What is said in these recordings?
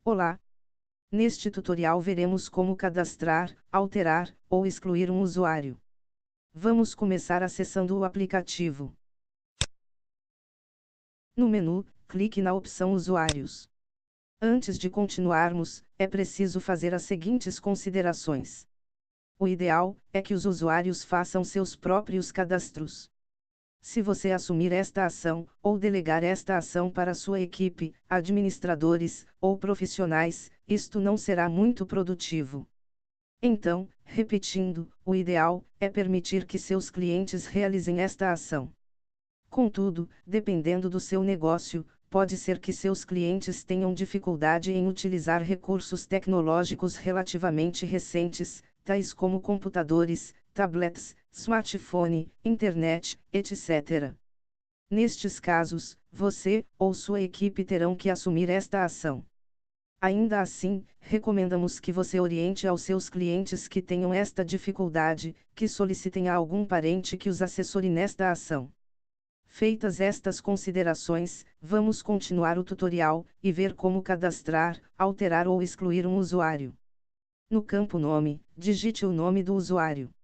Olá! Neste tutorial veremos como cadastrar, alterar, ou excluir um usuário. Vamos começar acessando o aplicativo. No menu, clique na opção Usuários. Antes de continuarmos, é preciso fazer as seguintes considerações. O ideal é que os usuários façam seus próprios cadastros. Se você assumir esta ação, ou delegar esta ação para sua equipe, administradores, ou profissionais, isto não será muito produtivo. Então, repetindo, o ideal é permitir que seus clientes realizem esta ação. Contudo, dependendo do seu negócio, pode ser que seus clientes tenham dificuldade em utilizar recursos tecnológicos relativamente recentes, tais como computadores, tablets, smartphone, internet, etc. Nestes casos, você ou sua equipe terão que assumir esta ação. Ainda assim, recomendamos que você oriente aos seus clientes que tenham esta dificuldade, que solicitem a algum parente que os assessore nesta ação. Feitas estas considerações, vamos continuar o tutorial, e ver como cadastrar, alterar ou excluir um usuário. No campo Nome, digite o nome do usuário.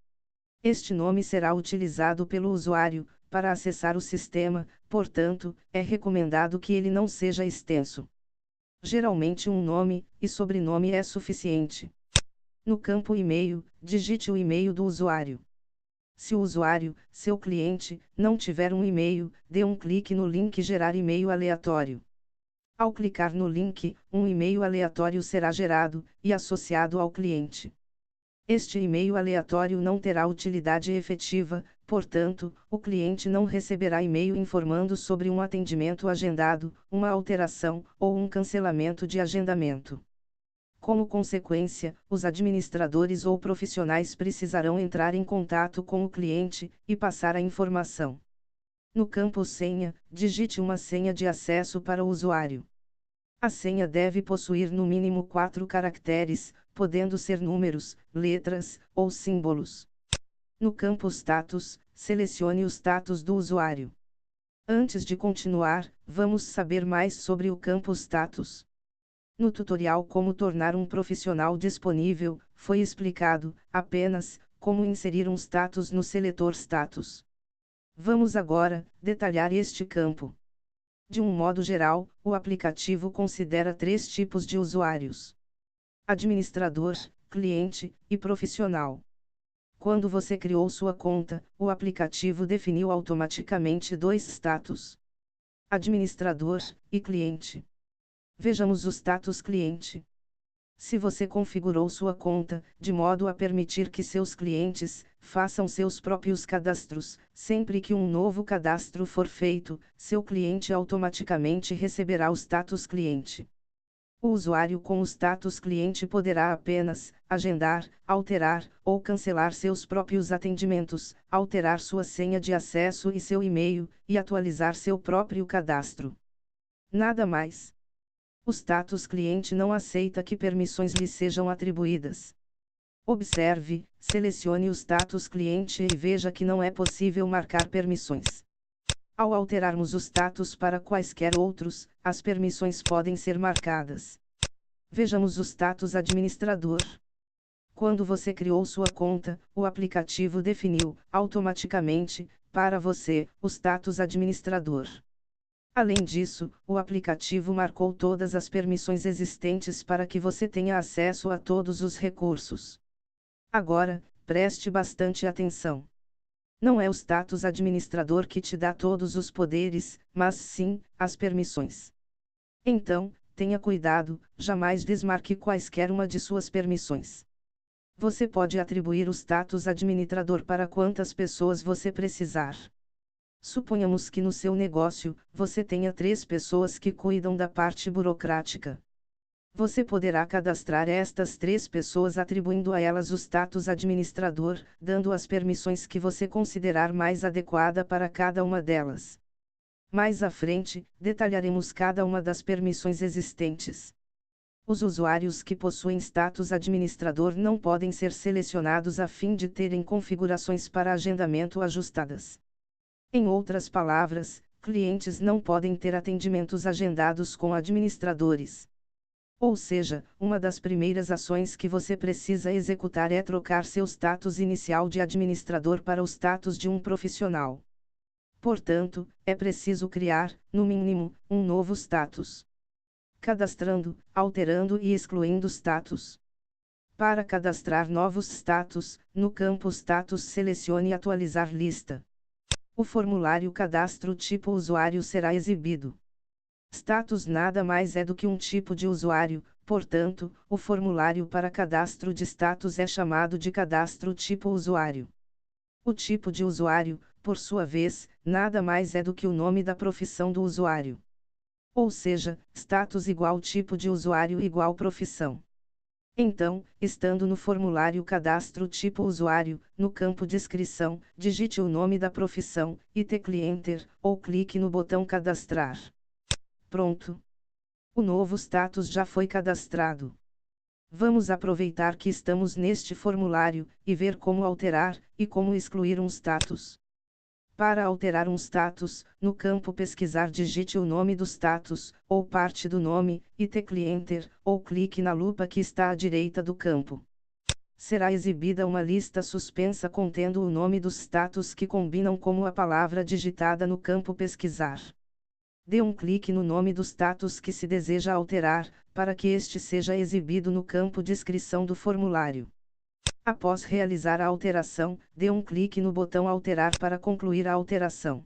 Este nome será utilizado pelo usuário, para acessar o sistema, portanto, é recomendado que ele não seja extenso. Geralmente um nome e sobrenome é suficiente. No campo E-mail, digite o e-mail do usuário. Se o usuário, seu cliente, não tiver um e-mail, dê um clique no link Gerar e-mail aleatório. Ao clicar no link, um e-mail aleatório será gerado e associado ao cliente. Este e-mail aleatório não terá utilidade efetiva, portanto, o cliente não receberá e-mail informando sobre um atendimento agendado, uma alteração ou um cancelamento de agendamento. Como consequência, os administradores ou profissionais precisarão entrar em contato com o cliente e passar a informação. No campo Senha, digite uma senha de acesso para o usuário. A senha deve possuir no mínimo 4 caracteres, podendo ser números, letras, ou símbolos. No campo Status, selecione o status do usuário. Antes de continuar, vamos saber mais sobre o campo Status. No tutorial Como tornar um profissional disponível, foi explicado, apenas, como inserir um status no seletor Status. Vamos agora, detalhar este campo. De um modo geral, o aplicativo considera 3 tipos de usuários: administrador, cliente, e profissional. Quando você criou sua conta, o aplicativo definiu automaticamente 2 status: administrador e cliente. Vejamos o status cliente. Se você configurou sua conta, de modo a permitir que seus clientes façam seus próprios cadastros, sempre que um novo cadastro for feito, seu cliente automaticamente receberá o status cliente. O usuário com o status cliente poderá apenas agendar, alterar ou cancelar seus próprios atendimentos, alterar sua senha de acesso e seu e-mail, e atualizar seu próprio cadastro. Nada mais. O status cliente não aceita que permissões lhe sejam atribuídas. Observe, selecione o status cliente e veja que não é possível marcar permissões. Ao alterarmos o status para quaisquer outros, as permissões podem ser marcadas. Vejamos o status administrador. Quando você criou sua conta, o aplicativo definiu, automaticamente, para você, o status administrador. Além disso, o aplicativo marcou todas as permissões existentes para que você tenha acesso a todos os recursos. Agora, preste bastante atenção. Não é o status administrador que te dá todos os poderes, mas sim, as permissões. Então, tenha cuidado, jamais desmarque quaisquer uma de suas permissões. Você pode atribuir o status administrador para quantas pessoas você precisar. Suponhamos que no seu negócio, você tenha 3 pessoas que cuidam da parte burocrática. Você poderá cadastrar estas 3 pessoas atribuindo a elas o status administrador, dando as permissões que você considerar mais adequada para cada uma delas. Mais à frente, detalharemos cada uma das permissões existentes. Os usuários que possuem status administrador não podem ser selecionados a fim de terem configurações para agendamento ajustadas. Em outras palavras, clientes não podem ter atendimentos agendados com administradores. Ou seja, uma das primeiras ações que você precisa executar é trocar seu status inicial de administrador para o status de um profissional. Portanto, é preciso criar, no mínimo, um novo status. Cadastrando, alterando e excluindo status. Para cadastrar novos status, no campo Status selecione Atualizar lista. O formulário Cadastro Tipo Usuário será exibido. Status nada mais é do que um tipo de usuário, portanto, o formulário para cadastro de status é chamado de Cadastro Tipo Usuário. O tipo de usuário, por sua vez, nada mais é do que o nome da profissão do usuário. Ou seja, status igual tipo de usuário igual profissão. Então, estando no formulário Cadastro Tipo Usuário, no campo Descrição, digite o nome da profissão, e tecle Enter, ou clique no botão Cadastrar. Pronto! O novo status já foi cadastrado. Vamos aproveitar que estamos neste formulário, e ver como alterar, e como excluir um status. Para alterar um status, no campo Pesquisar digite o nome do status, ou parte do nome, e tecle Enter, ou clique na lupa que está à direita do campo. Será exibida uma lista suspensa contendo o nome dos status que combinam com a palavra digitada no campo Pesquisar. Dê um clique no nome do status que se deseja alterar, para que este seja exibido no campo Descrição do formulário. Após realizar a alteração, dê um clique no botão Alterar para concluir a alteração.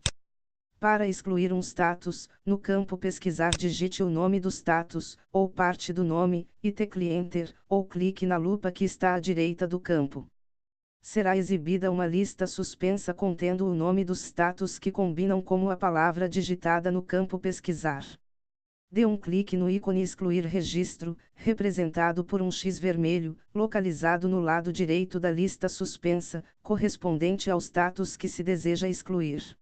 Para excluir um status, no campo Pesquisar digite o nome do status, ou parte do nome, e tecle Enter, ou clique na lupa que está à direita do campo. Será exibida uma lista suspensa contendo o nome dos status que combinam com a palavra digitada no campo Pesquisar. Dê um clique no ícone Excluir Registro, representado por um X vermelho, localizado no lado direito da lista suspensa, correspondente ao status que se deseja excluir.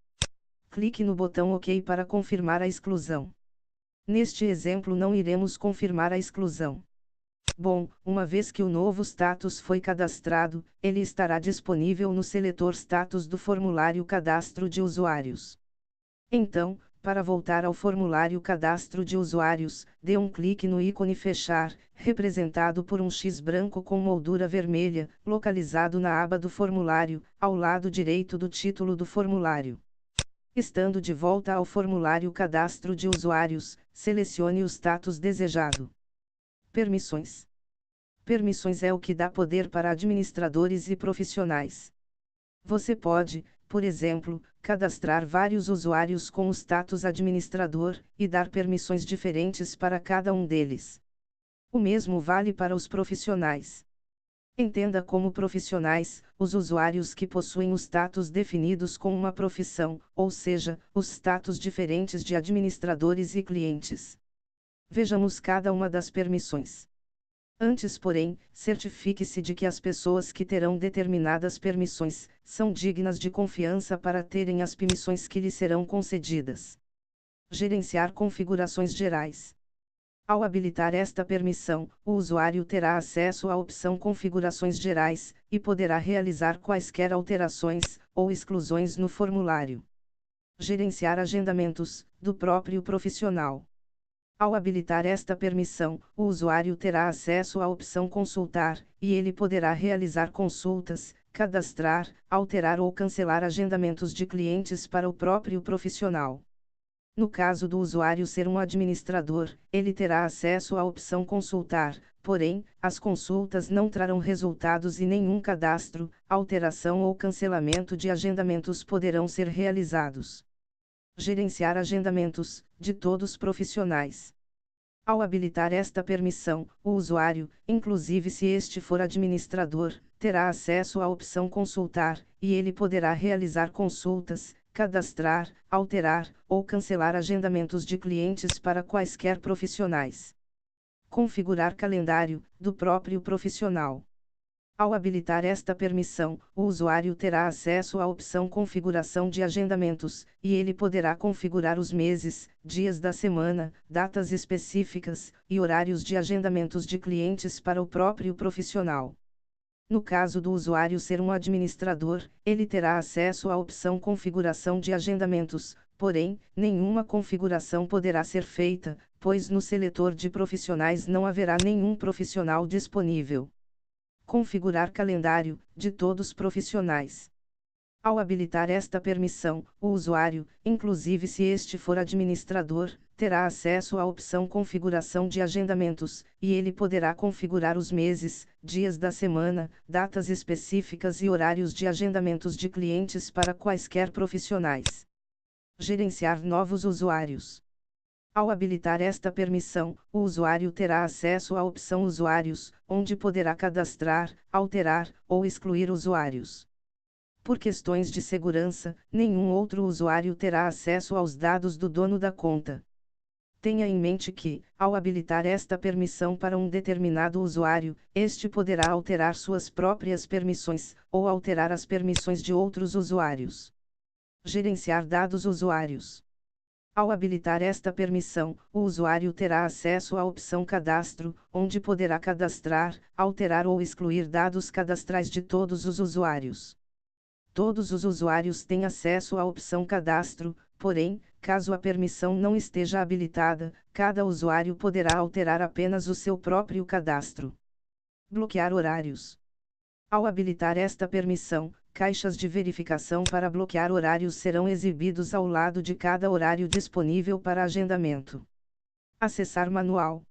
Clique no botão OK para confirmar a exclusão. Neste exemplo não iremos confirmar a exclusão. Bom, uma vez que o novo status foi cadastrado, ele estará disponível no seletor Status do formulário Cadastro de Usuários. Então, para voltar ao formulário Cadastro de Usuários, dê um clique no ícone Fechar, representado por um X branco com moldura vermelha, localizado na aba do formulário, ao lado direito do título do formulário. Estando de volta ao formulário Cadastro de Usuários, selecione o status desejado. Permissões. Permissões é o que dá poder para administradores e profissionais. Você pode, por exemplo, cadastrar vários usuários com o status administrador, e dar permissões diferentes para cada um deles. O mesmo vale para os profissionais. Entenda como profissionais, os usuários que possuem os status definidos com uma profissão, ou seja, os status diferentes de administradores e clientes. Vejamos cada uma das permissões. Antes, porém, certifique-se de que as pessoas que terão determinadas permissões são dignas de confiança para terem as permissões que lhes serão concedidas. Gerenciar configurações gerais. Ao habilitar esta permissão, o usuário terá acesso à opção Configurações Gerais, e poderá realizar quaisquer alterações ou exclusões no formulário. Gerenciar agendamentos do próprio profissional. Ao habilitar esta permissão, o usuário terá acesso à opção Consultar, e ele poderá realizar consultas, cadastrar, alterar ou cancelar agendamentos de clientes para o próprio profissional. No caso do usuário ser um administrador, ele terá acesso à opção Consultar, porém, as consultas não trarão resultados e nenhum cadastro, alteração ou cancelamento de agendamentos poderão ser realizados. Gerenciar agendamentos de todos profissionais. Ao habilitar esta permissão, o usuário, inclusive se este for administrador, terá acesso à opção Consultar, e ele poderá realizar consultas, cadastrar, alterar ou cancelar agendamentos de clientes para quaisquer profissionais. Configurar calendário do próprio profissional. Ao habilitar esta permissão, o usuário terá acesso à opção Configuração de agendamentos, e ele poderá configurar os meses, dias da semana, datas específicas, e horários de agendamentos de clientes para o próprio profissional. No caso do usuário ser um administrador, ele terá acesso à opção Configuração de agendamentos, porém, nenhuma configuração poderá ser feita, pois no seletor de profissionais não haverá nenhum profissional disponível. Configurar calendário, de todos os profissionais. Ao habilitar esta permissão, o usuário, inclusive se este for administrador, terá acesso à opção Configuração de agendamentos, e ele poderá configurar os meses, dias da semana, datas específicas e horários de agendamentos de clientes para quaisquer profissionais. Gerenciar novos usuários. Ao habilitar esta permissão, o usuário terá acesso à opção Usuários, onde poderá cadastrar, alterar ou excluir usuários. Por questões de segurança, nenhum outro usuário terá acesso aos dados do dono da conta. Tenha em mente que, ao habilitar esta permissão para um determinado usuário, este poderá alterar suas próprias permissões, ou alterar as permissões de outros usuários. Gerenciar dados usuários. Ao habilitar esta permissão, o usuário terá acesso à opção Cadastro, onde poderá cadastrar, alterar ou excluir dados cadastrais de todos os usuários. Todos os usuários têm acesso à opção Cadastro, porém, caso a permissão não esteja habilitada, cada usuário poderá alterar apenas o seu próprio cadastro. Bloquear horários. Ao habilitar esta permissão, caixas de verificação para bloquear horários serão exibidos ao lado de cada horário disponível para agendamento. Acessar manual.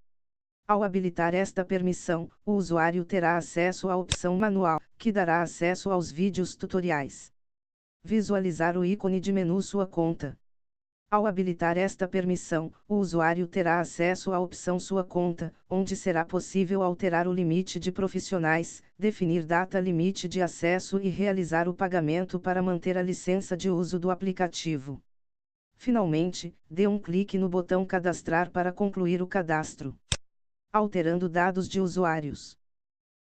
Ao habilitar esta permissão, o usuário terá acesso à opção Manual, que dará acesso aos vídeos tutoriais. Visualizar o ícone de menu Sua conta. Ao habilitar esta permissão, o usuário terá acesso à opção Sua conta, onde será possível alterar o limite de profissionais, definir data limite de acesso e realizar o pagamento para manter a licença de uso do aplicativo. Finalmente, dê um clique no botão Cadastrar para concluir o cadastro. Alterando dados de usuários.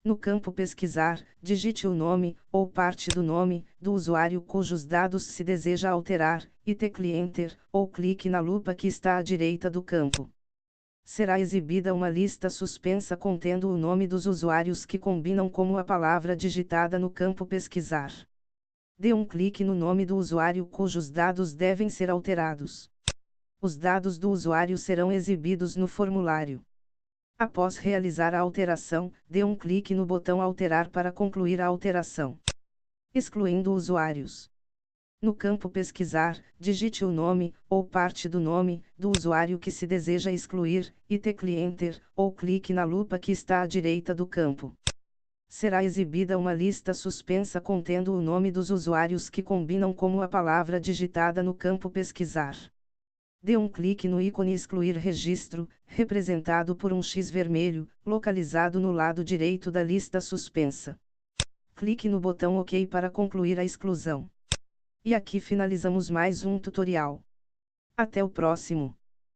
No campo Pesquisar, digite o nome, ou parte do nome, do usuário cujos dados se deseja alterar, e tecle Enter, ou clique na lupa que está à direita do campo. Será exibida uma lista suspensa contendo o nome dos usuários que combinam com a palavra digitada no campo Pesquisar. Dê um clique no nome do usuário cujos dados devem ser alterados. Os dados do usuário serão exibidos no formulário. Após realizar a alteração, dê um clique no botão Alterar para concluir a alteração. Excluindo usuários. No campo Pesquisar, digite o nome, ou parte do nome, do usuário que se deseja excluir, e tecle Enter, ou clique na lupa que está à direita do campo. Será exibida uma lista suspensa contendo o nome dos usuários que combinam com a palavra digitada no campo Pesquisar. Dê um clique no ícone Excluir Registro, representado por um X vermelho, localizado no lado direito da lista suspensa. Clique no botão OK para concluir a exclusão. E aqui finalizamos mais um tutorial. Até o próximo.